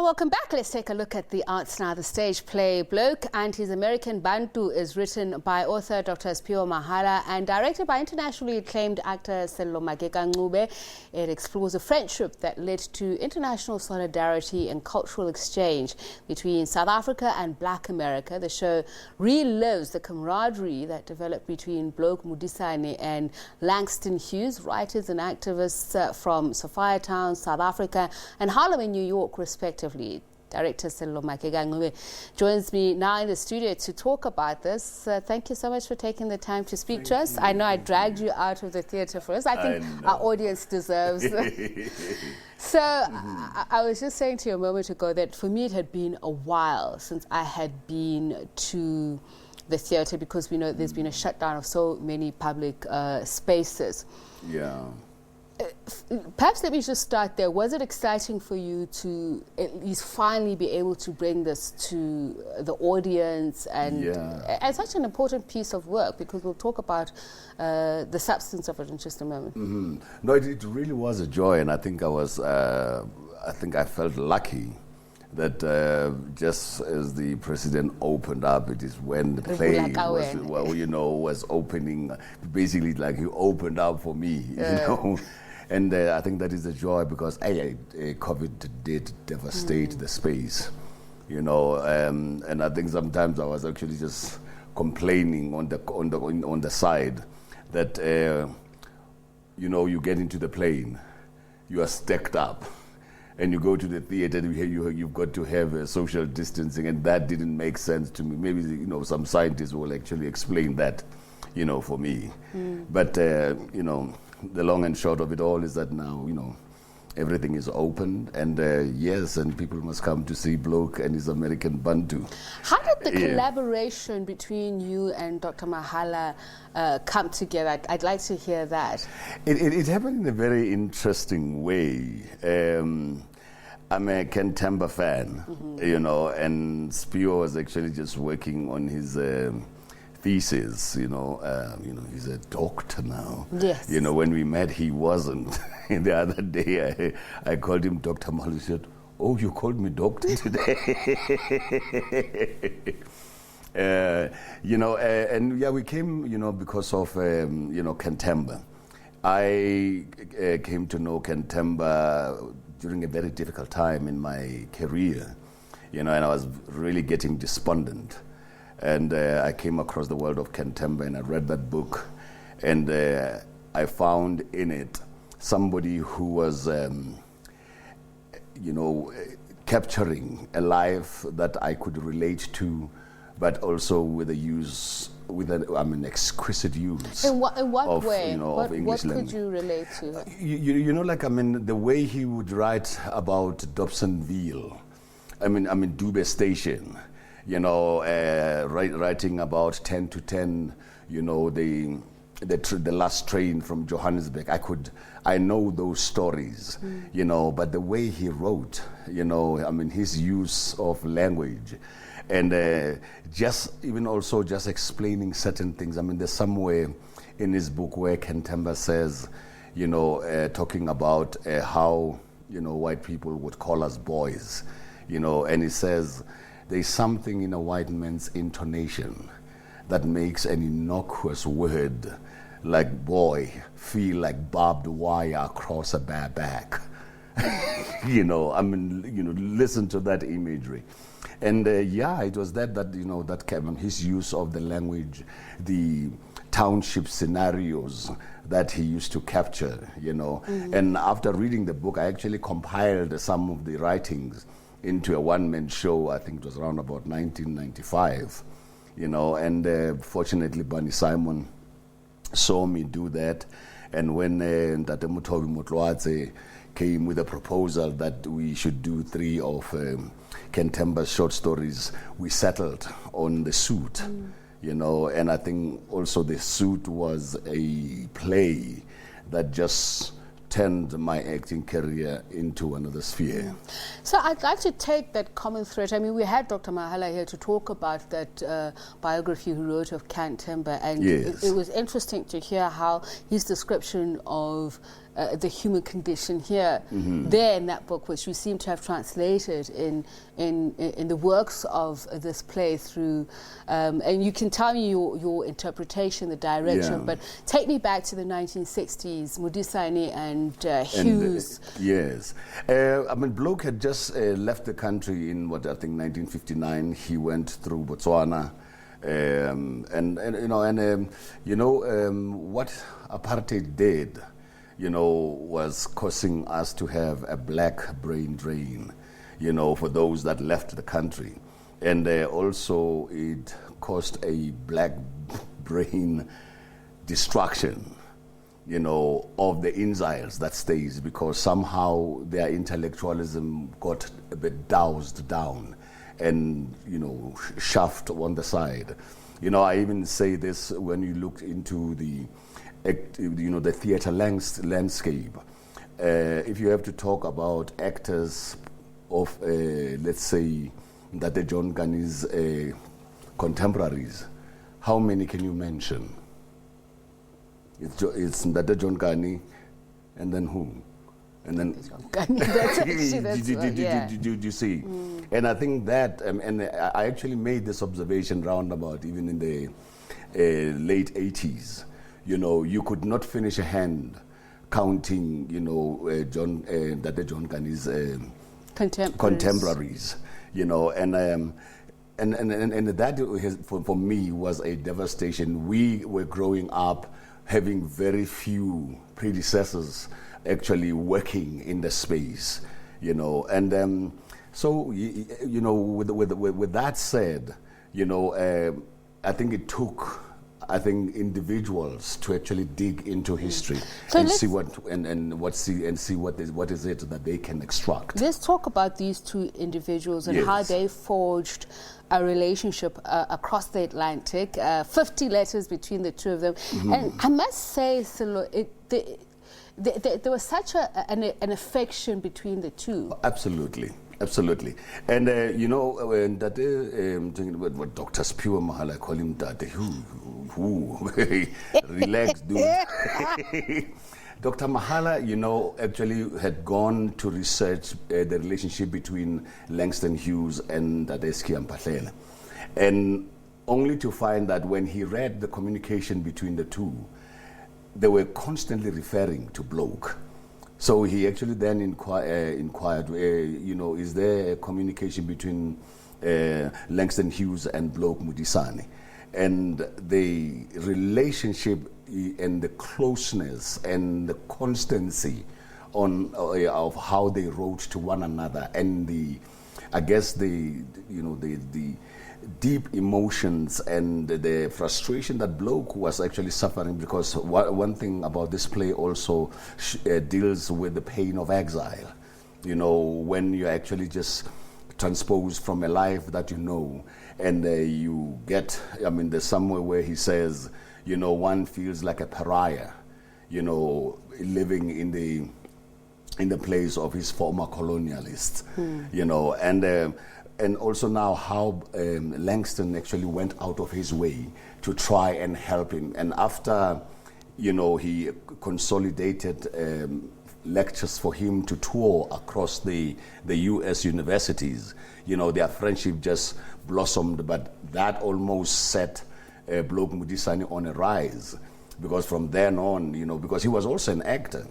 welcome back. Let's take a look at the arts now. The stage play Bloke and his American Bantu is written by author Dr. Siphiwo Mahala and directed by internationally acclaimed actor Sello Maake kaNcube. It explores a friendship that led to international solidarity and cultural exchange between South Africa and Black America. The show relives the camaraderie that developed between Bloke, Modisane and Langston Hughes, writers and activists from Sophiatown, South Africa and Harlem in New York, respectively. Director Sello Maake kaNcube joins me now in the studio to talk about this. Thank you so much for taking the time to speak to us. I know I dragged you out of the theatre first. I think our audience deserves. So I was just saying to you a moment ago that for me it had been a while since I had been to the theatre because we know there's been a shutdown of so many public spaces. Yeah. Perhaps let me just start there. Was it exciting for you to at least finally be able to bring this to the audience and such an important piece of work, because we'll talk about the substance of it in just a moment. Mm-hmm. No, it really was a joy, and I think I felt lucky that just as the president opened up, it is when the play was opening. Basically, like he opened up for me, you know. And I think that is a joy because COVID did devastate the space, you know. And I think sometimes I was actually just complaining on the side that you know, you get into the plane, you are stacked up, and you go to the theater, you've got to have social distancing, and that didn't make sense to me. Maybe, you know, some scientists will actually explain that, you know, for me. But you know, the long and short of it all is that now, you know, everything is open, and yes, and people must come to see Bloke and his American Bantu. How did the collaboration between you and Dr. Mahala come together? I'd like to hear that. It happened in a very interesting way. I'm a kaNcube fan, you know, and Siphiwo was actually just working on his thesis, you know, he's a doctor now. Yes. You know, when we met, he wasn't. The other day, I called him Dr. Mahala. He said, "Oh, you called me doctor today?" You know, and yeah, we came, you know, because of, you know, kaNcube. I came to know kaNcube during a very difficult time in my career, you know, and I was really getting despondent. And I came across the world of kaNcube, and I read that book, and I found in it somebody who was, you know, capturing a life that I could relate to, but also with an exquisite use. In what of, way? You know, of English language. What could you relate to? You know, like, I mean, the way he would write about Dobsonville, I mean, Dube Station. You know, writing about 10 to 10, you know, the last train from Johannesburg. I know those stories, you know, but the way he wrote, you know, I mean, his use of language, and just explaining certain things. I mean, there's somewhere in his book where kaNcube says, you know, talking about how, you know, white people would call us boys, you know, and he says, there's something in a white man's intonation that makes an innocuous word like boy feel like barbed wire across a bare back. You know, I mean, you know, listen to that imagery. And yeah, it was that you know, that Kevin, his use of the language, the township scenarios that he used to capture, you know. And after reading the book, I actually compiled some of the writings into a one-man show. I think it was around about 1995, you know, and fortunately Bunny Simon saw me do that, and when Ntate Muthobi Motloatse came with a proposal that we should do 3 of kaNcube's short stories, we settled on The Suit, you know, and I think also The Suit was a play that just turned my acting career into another sphere. So I'd like to take that common thread. I mean, we had Dr. Mahala here to talk about that biography he wrote of kaNcube, and yes. it was interesting to hear how his description of the human condition here. There in that book, which you seem to have translated in the works of this play through, and you can tell me your interpretation, the direction, but take me back to the 1960s, Modisane and Hughes. Yes. I mean, Bloke had just left the country in, what, I think 1959. He went through Botswana. What apartheid did, was causing us to have a black brain drain, for those that left the country. And also it caused a black brain destruction, of the exiles that stays, because somehow their intellectualism got a bit doused down and, shoved on the side. I even say this when you look into the theater landscape. If you have to talk about actors of, let's say, Ndate John Gani's contemporaries, how many can you mention? It's Ndate John Gani, and then who? And then did you see? And I think that, and I actually made this observation roundabout even in the late 80s. You could not finish a hand counting, Ndate John Gani's contemporaries. And that for me was a devastation. We were growing up having very few predecessors actually working in the space, and so with that said, I think it took individuals to actually dig into history and see what is it that they can extract. Let's talk about these two individuals and how they forged a relationship across the Atlantic. 50 letters between the two of them, and I must say, Sello, there was such an affection between the two. Absolutely. And when what Dr. Siphiwo Mahala, I call him Tate, relax, dude. Dr. Mahala, actually had gone to research the relationship between Langston, Hughes, and Mphahlele, and only to find that when he read the communication between the two, they were constantly referring to Bloke. So he actually then inquired, is there a communication between Langston Hughes and Bloke Modisane? And the relationship and the closeness and the constancy of how they wrote to one another, and the deep emotions and the frustration that Bloke was actually suffering, because one thing about this play also deals with the pain of exile. When you actually just transposed from a life that and you get, there's somewhere where he says, one feels like a pariah, living in the place of his former colonialists, and also now how Langston actually went out of his way to try and help him. And after, he consolidated lectures for him to tour across the U.S. universities, their friendship just blossomed, but that almost set Bloke Modisane on a rise, because from then on, because he was also an actor,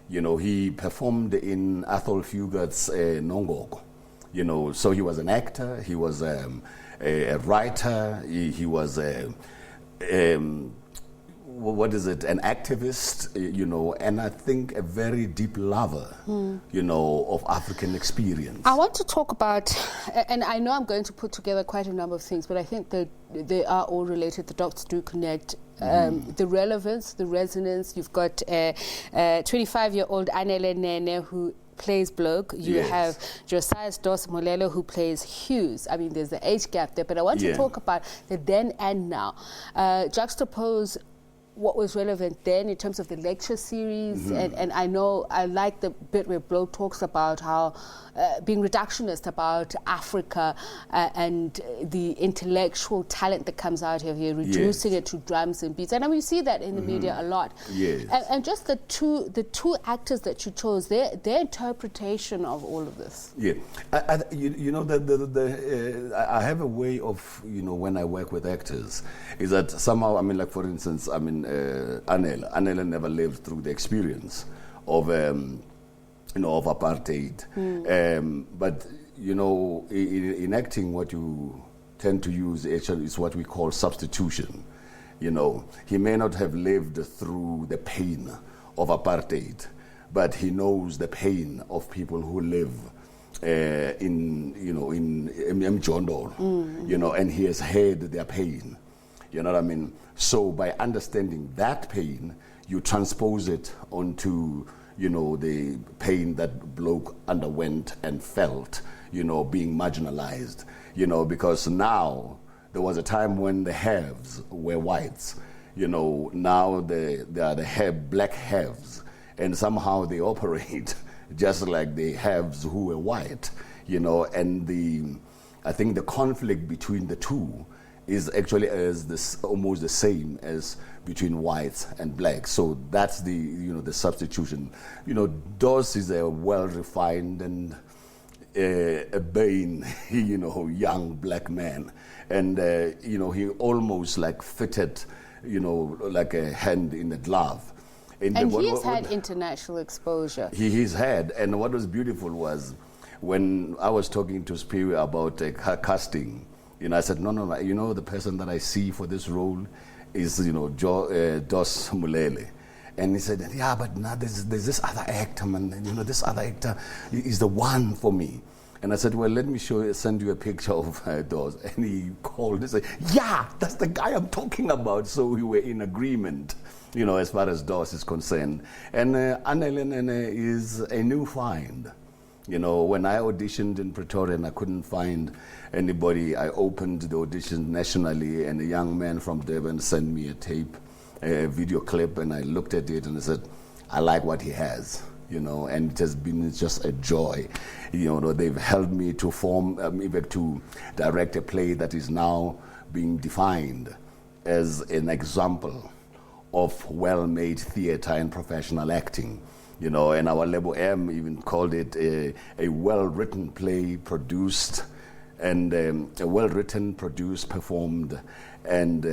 he performed in Athol Fugard's Nongoko. So he was an actor, he was a writer, he was an activist, and I think a very deep lover, of African experience. I want to talk about, and I know I'm going to put together quite a number of things, but I think that they are all related. The dots do connect. The relevance, the resonance. You've got a 25-year-old Anele Nene who plays Bloke. You have Josiah Dos Molelo who plays Hughes. There's the age gap there, but I want to talk about the then and now. Juxtapose what was relevant then in terms of the lecture series, and I know I like the bit where Bloke talks about how being reductionist about Africa and the intellectual talent that comes out of here, reducing it to drums and beats, and we see that in the media a lot. Yes. And just the two actors that you chose, their interpretation of all of this. Yeah, you know, I have a way of, you know, when I work with actors, is that somehow, I mean, like for instance, I mean, Anele never lived through the experience of, you know, of apartheid. But, you know, in acting, what you tend to use actually is what we call substitution. You know, he may not have lived through the pain of apartheid, but he knows the pain of people who live in, you know, in Mjondolo, you know, and he has heard their pain. You know what I mean? So by understanding that pain, you transpose it onto, you know, the pain that Bloke underwent and felt, you know, being marginalized, you know, because now there was a time when the haves were whites, you know, now they are the black haves, and somehow they operate just like the haves who were white, you know, and I think the conflict between the two is actually almost the same as between whites and blacks. So that's the, you know, the substitution. You know, Dos is a well-refined and a Bain, you know, young black man. And, you know, he almost like fitted, you know, like a hand in a glove. And he has had international exposure. He's had, and what was beautiful was when I was talking to Siphiwo about casting, you know, I said, no, you know, the person that I see for this role is, you know, Dos Mulele. And he said, yeah, but now there's this other actor, man, you know, this other actor is the one for me. And I said, well, let me send you a picture of Dos. And he called and said, yeah, that's the guy I'm talking about. So we were in agreement, you know, as far as Dos is concerned. And Anele is a new find. You know, when I auditioned in Pretoria and I couldn't find anybody, I opened the audition nationally, and a young man from Durban sent me a tape, a video clip, and I looked at it and I said, I like what he has, you know, and it has been just a joy. You know, they've helped me to form, even to direct a play that is now being defined as an example of well-made theater and professional acting. You know, and our Label M even called it a well-written play produced, and a well-written, produced, performed, and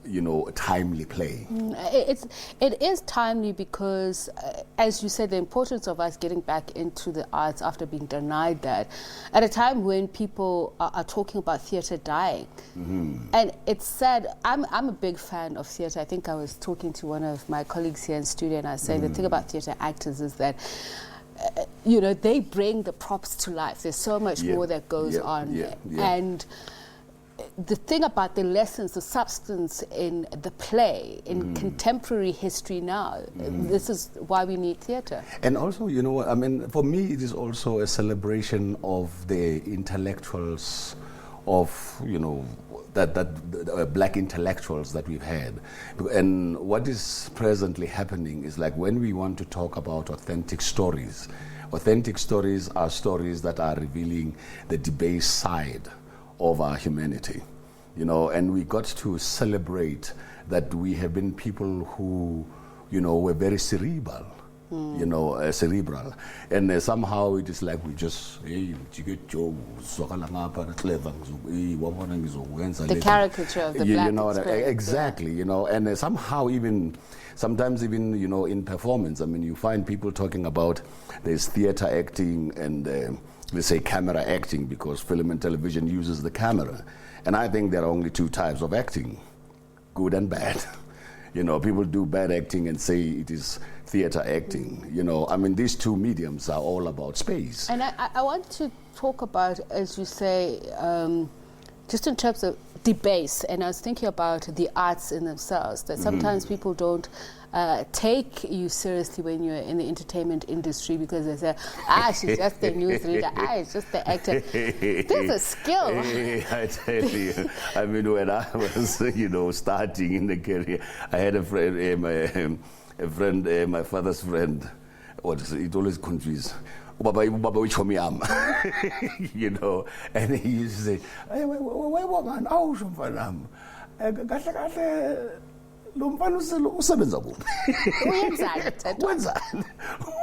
you know, a timely play. It is timely because, as you said, the importance of us getting back into the arts after being denied that, at a time when people are talking about theatre dying. And it's sad. I'm a big fan of theatre. I think I was talking to one of my colleagues here in studio, and I was saying the thing about theatre actors is that you know, they bring the props to life. There's so much more that goes on. And the thing about the lessons, the substance in the play, in contemporary history now, this is why we need theatre. And also, you know, I mean, for me, it is also a celebration of the intellectuals of, you know, that black intellectuals that we've had. And what is presently happening is, like, when we want to talk about authentic stories are stories that are revealing the debased side of our humanity, you know, and we got to celebrate that we have been people who, you know, were very cerebral, you know, cerebral, and somehow it is like we just, the caricature of the black, you know, exactly, you know, and somehow sometimes even, you know, in performance, I mean, you find people talking about there's theater acting and let's say camera acting, because film and television uses the camera. And I think there are only two types of acting, good and bad. You know, people do bad acting and say it is theater acting. You know, I mean, these two mediums are all about space. And I want to talk about, as you say, just in terms of debase, and I was thinking about the arts in themselves, that sometimes people don't take you seriously when you're in the entertainment industry, because they say, she's just the newsreader, it's just the actor. There's a skill. I tell you, I mean, when I was, starting in the career, I had a friend, my father's friend, it always confused. Baba, which one am? And he used to say, usebenza kuphi? Wenzani?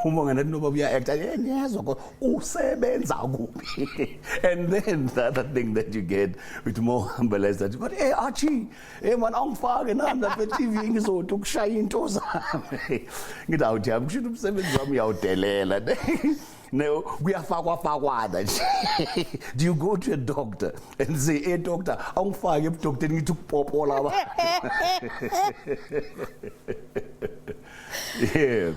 Uma nganathi noba uya-acta, ngiyazwa kodwa usebenza kuphi? And then the other thing that you get with more humble is that, but hey Archie, hey man, awungifake nami lapha e-TV ngizothi ukushaya into zami. Ngithi awuthi yami kusho umsebenzi wami uyawudelela. No, we are fakwa. Do you go to a doctor and say, hey doctor, awungifake doctor ngithi ukupopola Yeah,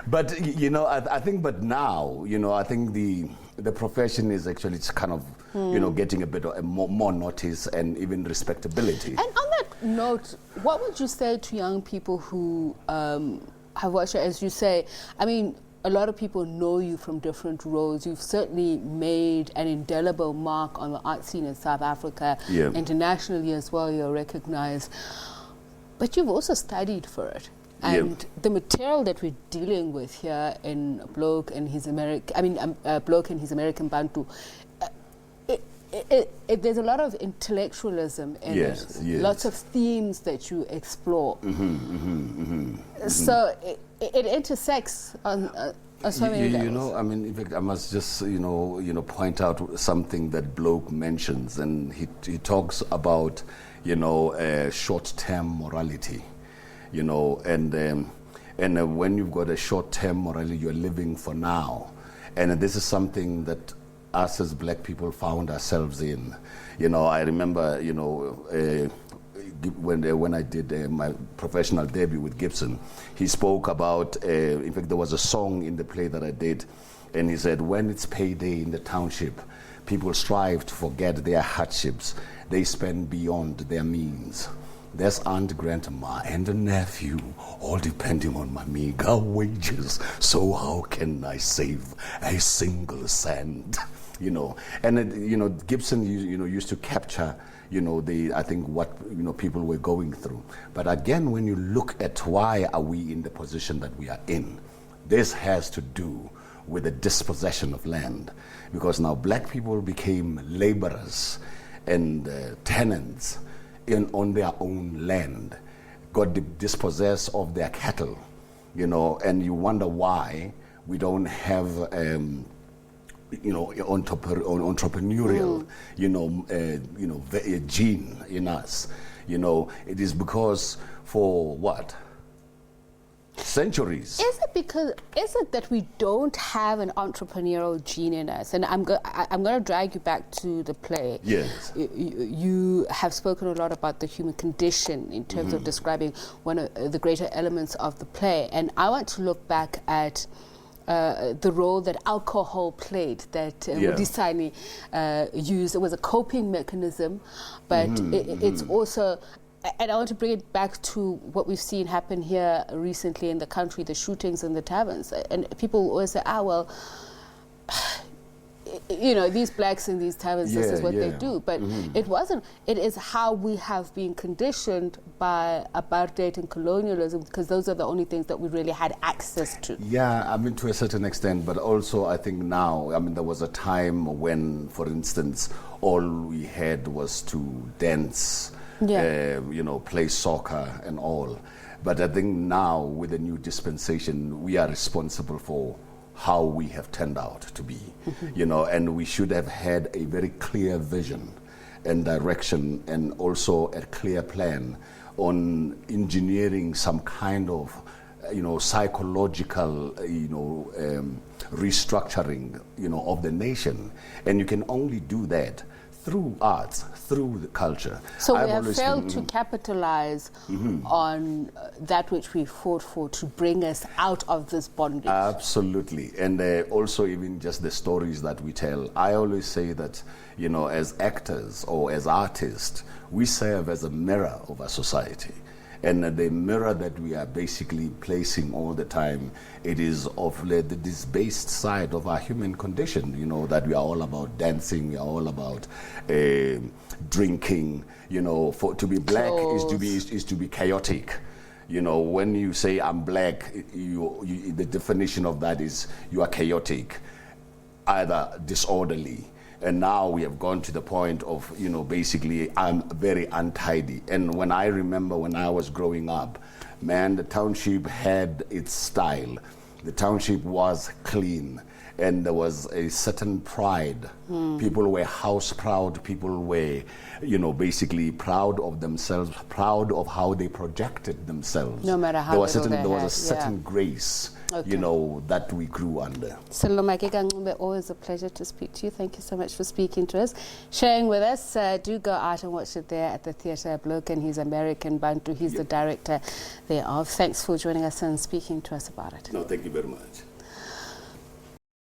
but I think, but now, I think the profession is actually, it's kind of, getting a bit of more notice and even respectability. And on that note, what would you say to young people who have watched it, as you say? I mean, a lot of people know you from different roles. You've certainly made an indelible mark on the art scene in South Africa. Yeah. Internationally as well, you're recognized. But you've also studied for it. And the material that we're dealing with here in Bloke and his Bloke and his American Bantu, there's a lot of intellectualism in it. Lots of themes that you explore. So it intersects on so many levels. I mean, in fact, I must just, point out something that Bloke mentions, and he talks about, short-term morality, and when you've got a short-term morality, you're living for now, and this is something that us as black people found ourselves in. I remember, when I did my professional debut with Gibson, he spoke about, in fact, there was a song in the play that I did, and he said, when it's payday in the township, people strive to forget their hardships. They spend beyond their means. There's Aunt Grandma and a nephew, all depending on my meager wages. So how can I save a single cent? And Gibson, used to capture, I think what people were going through. But again, when you look at why are we in the position that we are in, this has to do with the dispossession of land, because now black people became laborers and tenants on their own land, got dispossessed of their cattle, and you wonder why we don't have entrepreneurial, gene in us. It is because for what? Centuries. Is it that we don't have an entrepreneurial gene in us? And I'm going to drag you back to the play. Yes. You have spoken a lot about the human condition in terms of describing one of the greater elements of the play. And I want to look back at the role that alcohol played, that Modisane used. It was a coping mechanism, but it's also, and I want to bring it back to what we've seen happen here recently in the country, the shootings in the taverns. And people always say, well, these blacks in these taverns, this is what they do. But it wasn't. It is how we have been conditioned by apartheid and colonialism, because those are the only things that we really had access to. Yeah, I mean, to a certain extent, but also I think now, there was a time when, for instance, all we had was to dance, play soccer and all. But I think now, with the new dispensation, we are responsible for how we have turned out to be, and we should have had a very clear vision and direction, and also a clear plan on engineering some kind of, psychological, restructuring, of the nation. And you can only do that through arts, through the culture. So we have failed to capitalize on that which we fought for to bring us out of this bondage. Absolutely. And also even just the stories that we tell. I always say that, you know, as actors or as artists, we serve as a mirror of our society. And the mirror that we are basically placing all the time, it is of the disbased side of our human condition, you know, that we are all about dancing, we are all about drinking, you know, to be black is to be chaotic. You know, when you say I'm black, the definition of that is you are chaotic, either disorderly. And now we have gone to the point of, you know, basically I'm very untidy. And when I remember when I was growing up, man, the township had its style. The township was clean. And there was a certain pride. People were house proud. People were, you know, basically proud of themselves, proud of how they projected themselves. No matter how there was a certain grace, you know, that we grew under. Sello Maake kaNcube, always a pleasure to speak to you. Thank you so much for speaking to us, sharing with us. Do go out and watch it there at the theatre. Bloke, and he's American Bantu. He's the director thereof. Thanks for joining us and speaking to us about it. No, thank you very much.